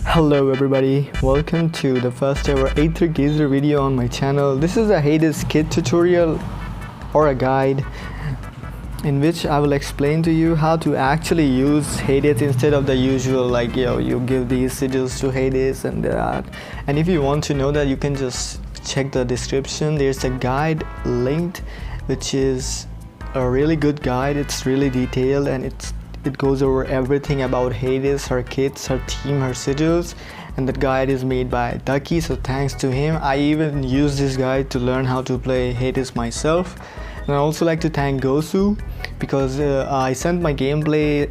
Hello everybody, welcome to the first ever Aether GAZER video on my channel. This is a HADES kit tutorial or a guide in which I will explain to you how to actually use HADES instead of the usual you give these sigils to HADES and that. And if you want to know that, you can just check the description. There's a guide linked which is a really good guide. It's really detailed and it goes over everything about HADES, her kits, her team, her sigils, and that guide is made by Ducky, so thanks to him. I even used this guide to learn how to play HADES myself. And I also like to thank Gosu because I sent my gameplay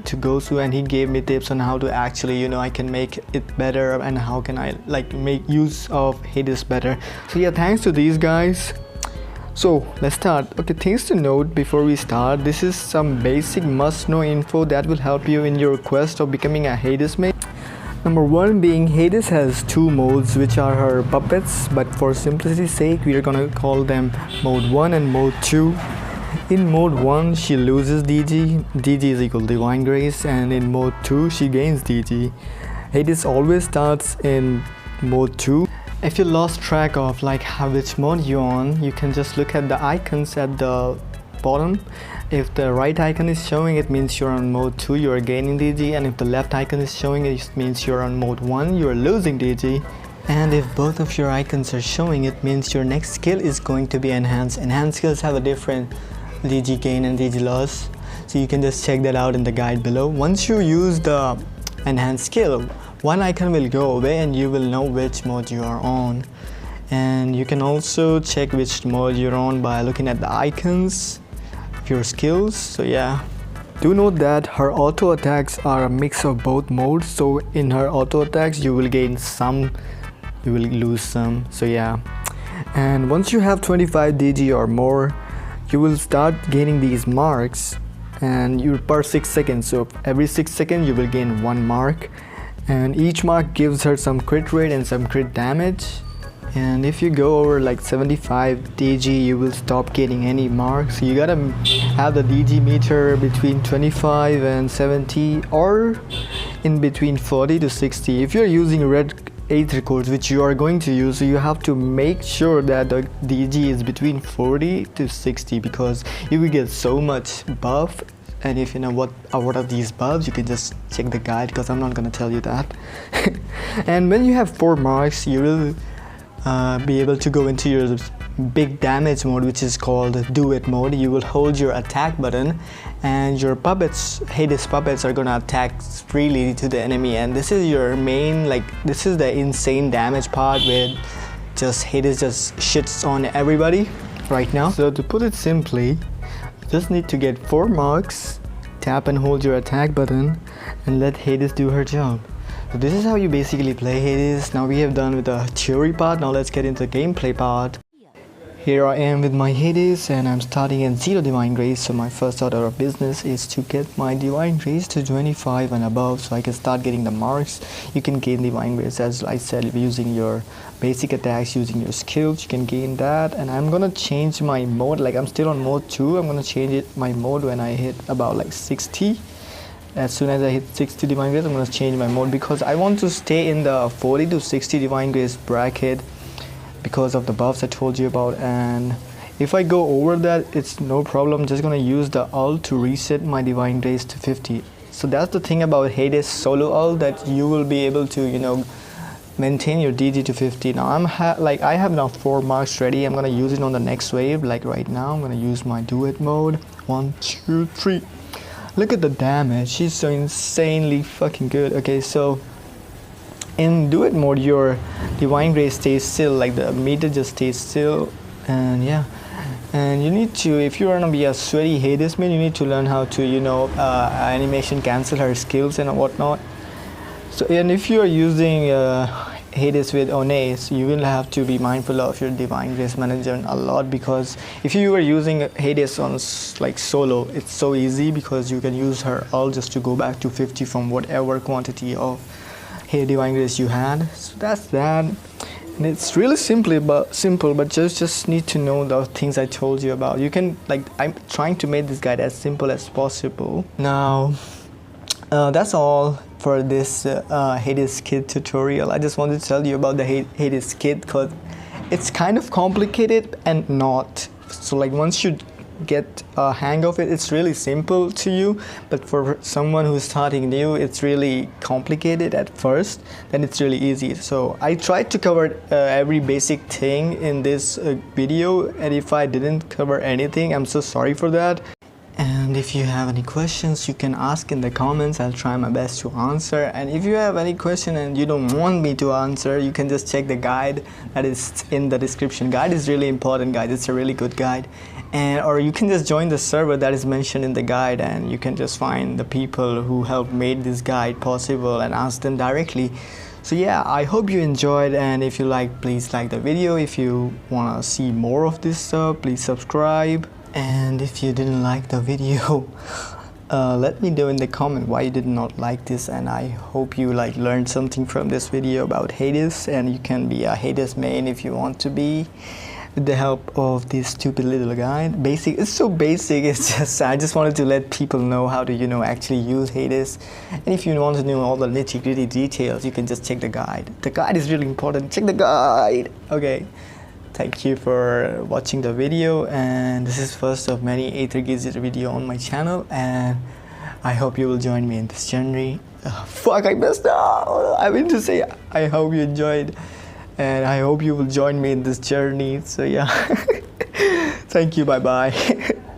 to Gosu and he gave me tips on how to actually, I can make it better and how can I make use of HADES better. So yeah, thanks to these guys. So let's start. Okay, things to note before we start. This is some basic must-know info that will help you in your quest of becoming a HADES main. Number one being HADES has two modes, which are her puppets, but for simplicity's sake we are gonna call them mode 1 and mode 2. In mode 1 she loses DG. DG is equal to Divine Grace, and in mode 2 she gains DG. HADES always starts in mode 2. If you lost track of which mode you're on, you can just look at the icons at the bottom. If the right icon is showing, it means you're on mode 2, you're gaining DG, and if the left icon is showing, it means you're on mode 1, you're losing DG. And if both of your icons are showing, it means your next skill is going to be enhanced. Enhanced skills have a different DG gain and DG loss, so you can just check that out in the guide below. Once you use the enhanced skill, one icon will go away and you will know which mode you are on. And you can also check which mode you're on by looking at the icons of your skills. So yeah, do note that her auto attacks are a mix of both modes. So in her auto attacks you will gain some, you will lose some. So yeah, and once you have 25 DG or more, you will start gaining these marks, and you per 6 seconds. So every 6 seconds you will gain 1 mark, and each mark gives her some crit rate and some crit damage. And if you go over 75 DG, you will stop getting any marks. So you gotta have the DG meter between 25 and 70, or in between 40 to 60. If you're using red Aether codes, which you are going to use, so you have to make sure that the DG is between 40 to 60, because you will get so much buff. And if you know what are these buffs, you can just check the guide, because I'm not gonna tell you that. And when you have 4 marks, you will be able to go into your big damage mode, which is called do it mode. You will hold your attack button and your puppets, HADES puppets, are gonna attack freely to the enemy. And this is your main, this is the insane damage part where HADES just shits on everybody right now. So to put it simply, just need to get 4 marks, tap and hold your attack button, and let HADES do her job. So this is how you basically play HADES. Now we have done with the theory part, now let's get into the gameplay part. Here I am with my HADES and I'm starting at 0 Divine Grace, so my first order of business is to get my Divine Grace to 25 and above so I can start getting the marks. You can gain Divine Grace, as I said, using your basic attacks, using your skills, you can gain that. And I'm gonna change my mode, I'm still on mode 2, I'm gonna change my mode when I hit about 60. As soon as I hit 60 Divine Grace, I'm gonna change my mode because I want to stay in the 40 to 60 Divine Grace bracket because of the buffs I told you about. And if I go over that, it's no problem. I'm just gonna use the ult to reset my Divine Grace to 50. So that's the thing about HADES solo ult, that you will be able to maintain your DG to 50. Now I have now 4 marks ready. I'm gonna use it on the next wave. Right now I'm gonna use my do it mode. 1, 2, 3. Look at the damage, she's so insanely fucking good. Okay, so in do it mode, your Divine Grace stays still, the meter just stays still. And yeah, and you need to, if you want to be a sweaty HADES main, you need to learn how to animation cancel her skills and whatnot. So, and if you are using HADES with Onace, you will have to be mindful of your Divine Grace manager a lot, because if you were using HADES on solo, it's so easy because you can use her ult just to go back to 50 from whatever quantity of Divine Grace you had. So that's that. And it's really simple, but just need to know the things I told you about. You can I'm trying to make this guide as simple as possible. Now that's all for this HADES kit tutorial. I just wanted to tell you about the HADES kit because it's kind of complicated and not. So like once you get a hang of it, it's really simple to you, but for someone who's starting new, it's really complicated at first, then it's really easy. So I tried to cover every basic thing in this video, and if I didn't cover anything, I'm so sorry for that. And if you have any questions, you can ask in the comments. I'll try my best to answer. And if you have any question and you don't want me to answer, you can just check the guide that is in the description. Guide is really important, guys. It's a really good guide. Or you can just join the server that is mentioned in the guide, and you can just find the people who helped made this guide possible and ask them directly. So yeah, I hope you enjoyed, and if you like, please like the video. If you want to see more of this stuff, please subscribe. And if you didn't like the video, let me know in the comment why you did not like this, and I hope you like learned something from this video about HADES, and you can be a HADES main if you want to be, with the help of this stupid little guide. Basic, it's so basic, it's just, I just wanted to let people know how to, you know, actually use HADES. And if you want to know all the nitty gritty details, you can just check the guide. The guide is really important, check the guide. Okay. Thank you for watching the video, and this is first of many Aether GAZER video on my channel, and I hope you will join me in this journey. Fuck, I messed up. I meant to say I hope you enjoyed, and I hope you will join me in this journey. So yeah, thank you, bye bye.